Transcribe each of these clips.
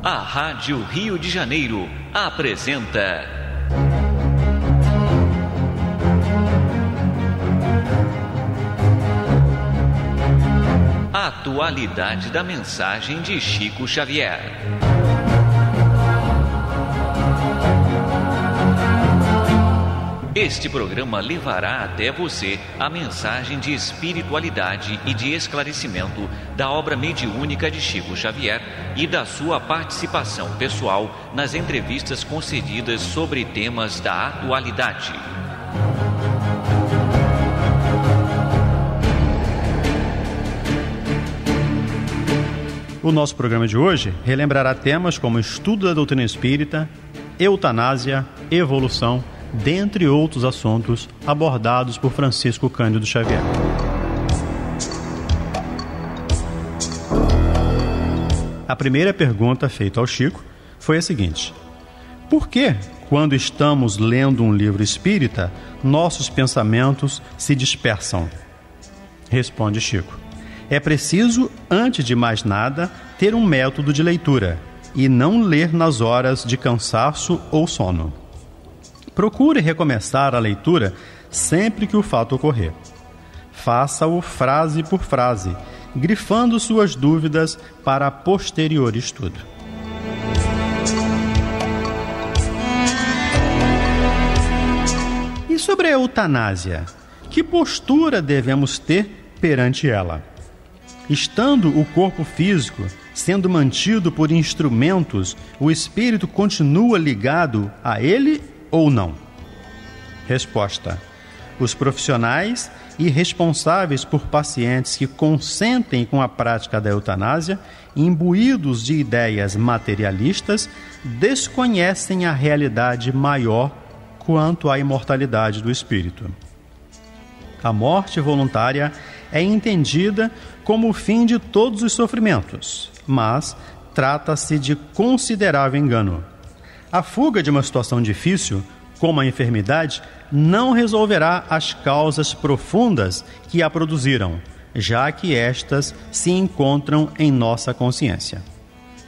A Rádio Rio de Janeiro apresenta a atualidade da mensagem de Chico Xavier. Este programa levará até você a mensagem de espiritualidade e de esclarecimento da obra mediúnica de Chico Xavier e da sua participação pessoal nas entrevistas concedidas sobre temas da atualidade. O nosso programa de hoje relembrará temas como estudo da doutrina espírita, eutanásia, evolução, dentre outros assuntos abordados por Francisco Cândido Xavier. A primeira pergunta feita ao Chico foi a seguinte: por que, quando estamos lendo um livro espírita, nossos pensamentos se dispersam? Responde Chico: é preciso, antes de mais nada, ter um método de leitura e não ler nas horas de cansaço ou sono. Procure recomeçar a leitura sempre que o fato ocorrer. Faça-o frase por frase, grifando suas dúvidas para posterior estudo. E sobre a eutanásia, que postura devemos ter perante ela? Estando o corpo físico sendo mantido por instrumentos, o espírito continua ligado a ele ou não? Resposta: os profissionais e responsáveis por pacientes que consentem com a prática da eutanásia, imbuídos de ideias materialistas, desconhecem a realidade maior quanto à imortalidade do espírito. A morte voluntária é entendida como o fim de todos os sofrimentos, mas trata-se de considerável engano. A fuga de uma situação difícil, como a enfermidade, não resolverá as causas profundas que a produziram, já que estas se encontram em nossa consciência.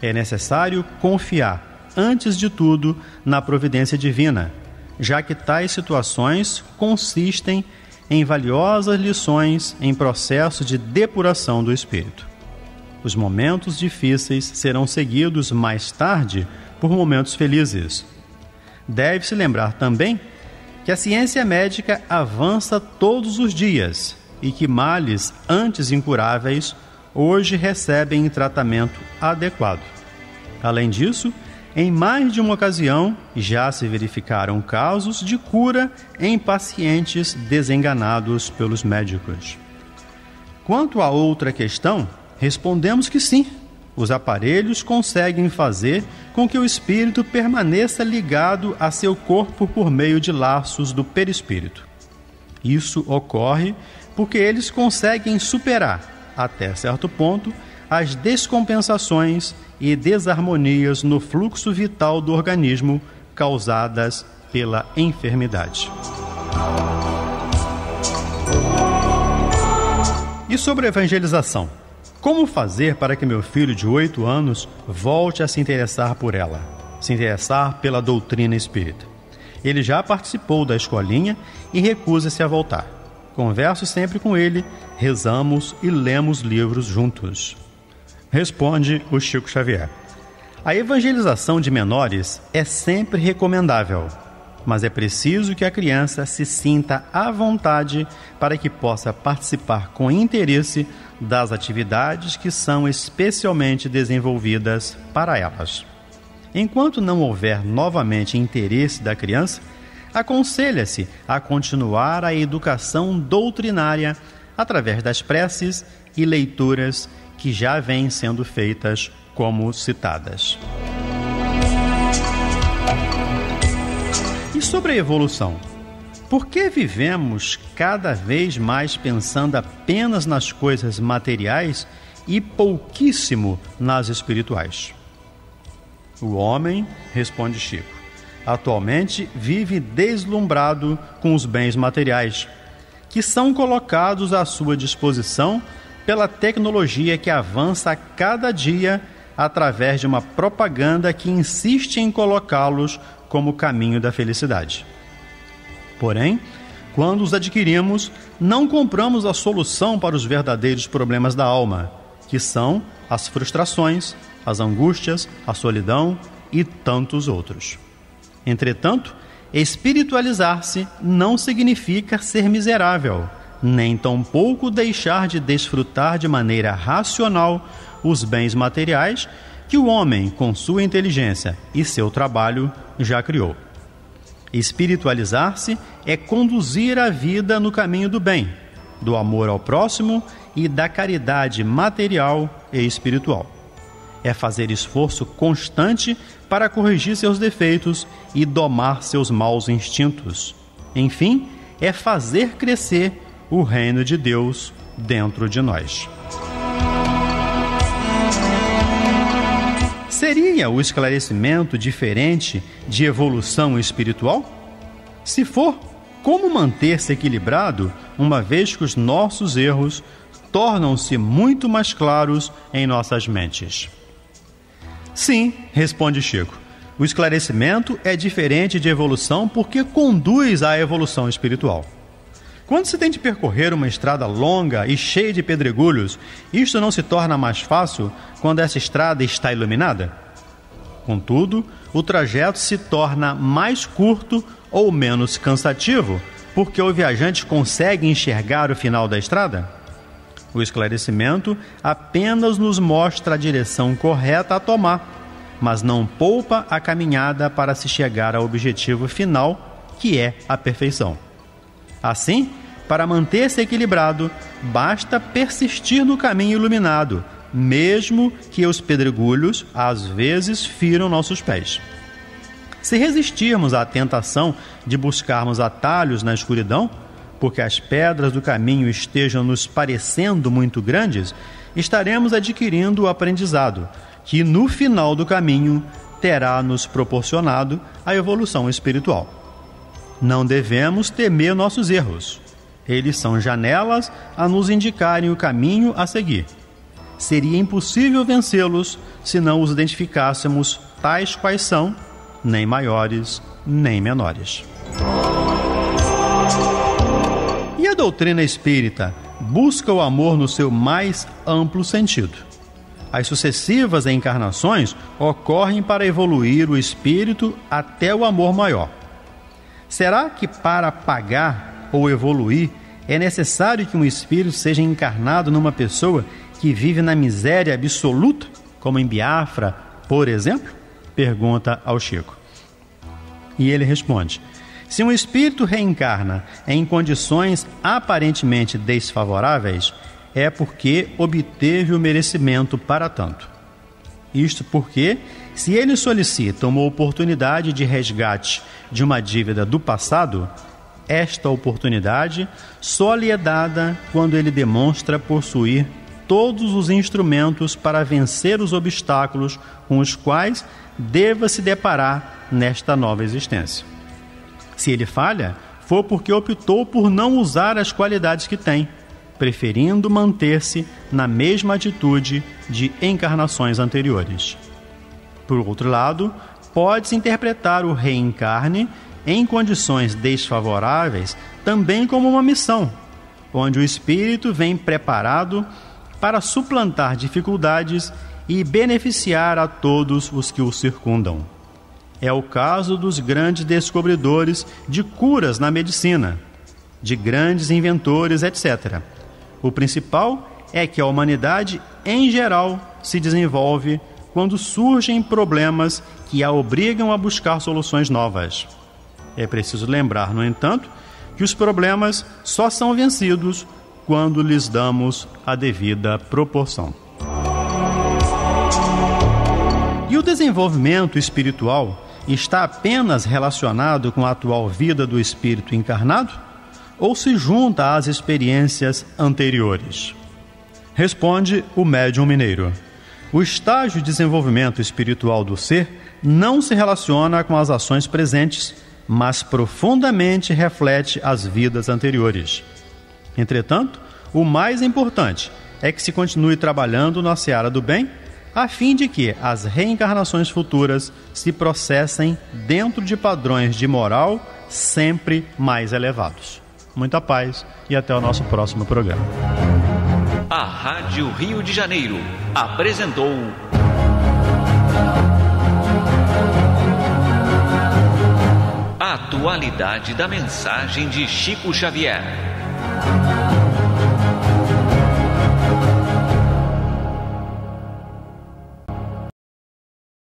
É necessário confiar, antes de tudo, na providência divina, já que tais situações consistem em valiosas lições em processo de depuração do espírito. Os momentos difíceis serão seguidos mais tarde por momentos felizes. Deve-se lembrar também que a ciência médica avança todos os dias e que males antes incuráveis hoje recebem tratamento adequado. Além disso, em mais de uma ocasião já se verificaram casos de cura em pacientes desenganados pelos médicos. Quanto à outra questão, respondemos que sim. Os aparelhos conseguem fazer com que o espírito permaneça ligado a seu corpo por meio de laços do perispírito. Isso ocorre porque eles conseguem superar, até certo ponto, as descompensações e desarmonias no fluxo vital do organismo causadas pela enfermidade. E sobre a evangelização? Como fazer para que meu filho de 8 anos volte a se interessar por ela, se interessar pela doutrina espírita? Ele já participou da escolinha e recusa-se a voltar. Converso sempre com ele, rezamos e lemos livros juntos. Responde o Chico Xavier: a evangelização de menores é sempre recomendável, mas é preciso que a criança se sinta à vontade para que possa participar com interesse das atividades que são especialmente desenvolvidas para elas. Enquanto não houver novamente interesse da criança, aconselha-se a continuar a educação doutrinária através das preces e leituras que já vêm sendo feitas como citadas. E sobre a evolução? Por que vivemos cada vez mais pensando apenas nas coisas materiais e pouquíssimo nas espirituais? O homem, responde Chico, atualmente vive deslumbrado com os bens materiais, que são colocados à sua disposição pela tecnologia que avança a cada dia através de uma propaganda que insiste em colocá-los como caminho da felicidade. Porém, quando os adquirimos, não compramos a solução para os verdadeiros problemas da alma, que são as frustrações, as angústias, a solidão e tantos outros. Entretanto, espiritualizar-se não significa ser miserável, nem tampouco deixar de desfrutar de maneira racional os bens materiais que o homem, com sua inteligência e seu trabalho, já criou. Espiritualizar-se é conduzir a vida no caminho do bem, do amor ao próximo e da caridade material e espiritual. É fazer esforço constante para corrigir seus defeitos e domar seus maus instintos. Enfim, é fazer crescer o reino de Deus dentro de nós. Seria o esclarecimento diferente de evolução espiritual? Se for, como manter-se equilibrado, uma vez que os nossos erros tornam-se muito mais claros em nossas mentes? Sim, responde Chico. O esclarecimento é diferente de evolução porque conduz à evolução espiritual. Quando se tem de percorrer uma estrada longa e cheia de pedregulhos, isto não se torna mais fácil quando essa estrada está iluminada? Contudo, o trajeto se torna mais curto ou menos cansativo porque o viajante consegue enxergar o final da estrada? O esclarecimento apenas nos mostra a direção correta a tomar, mas não poupa a caminhada para se chegar ao objetivo final, que é a perfeição. Assim, para manter-se equilibrado, basta persistir no caminho iluminado, mesmo que os pedregulhos, às vezes, firam nossos pés. Se resistirmos à tentação de buscarmos atalhos na escuridão, porque as pedras do caminho estejam nos parecendo muito grandes, estaremos adquirindo o aprendizado, que no final do caminho terá nos proporcionado a evolução espiritual. Não devemos temer nossos erros. Eles são janelas a nos indicarem o caminho a seguir. Seria impossível vencê-los se não os identificássemos tais quais são, nem maiores, nem menores. E a doutrina espírita busca o amor no seu mais amplo sentido. As sucessivas encarnações ocorrem para evoluir o espírito até o amor maior. Será que para pagar ou evoluir é necessário que um espírito seja encarnado numa pessoa que vive na miséria absoluta, como em Biafra, por exemplo? Pergunta ao Chico. E ele responde: se um espírito reencarna em condições aparentemente desfavoráveis, é porque obteve o merecimento para tanto. Isto porque, se ele solicita uma oportunidade de resgate de uma dívida do passado, esta oportunidade só lhe é dada quando ele demonstra possuir todos os instrumentos para vencer os obstáculos com os quais deva se deparar nesta nova existência. Se ele falha, foi porque optou por não usar as qualidades que tem, preferindo manter-se na mesma atitude de encarnações anteriores. Por outro lado, pode-se interpretar o reencarne em condições desfavoráveis também como uma missão, onde o espírito vem preparado para suplantar dificuldades e beneficiar a todos os que o circundam. É o caso dos grandes descobridores de curas na medicina, de grandes inventores, etc. O principal é que a humanidade, em geral, se desenvolve quando surgem problemas que a obrigam a buscar soluções novas. É preciso lembrar, no entanto, que os problemas só são vencidos quando lhes damos a devida proporção. E o desenvolvimento espiritual está apenas relacionado com a atual vida do espírito encarnado ou se junta às experiências anteriores? Responde o médium mineiro: o estágio de desenvolvimento espiritual do ser não se relaciona com as ações presentes, mas profundamente reflete as vidas anteriores. Entretanto, o mais importante é que se continue trabalhando na seara do bem, a fim de que as reencarnações futuras se processem dentro de padrões de moral sempre mais elevados. Muita paz e até o nosso próximo programa. A Rádio Rio de Janeiro apresentou a atualidade da mensagem de Chico Xavier.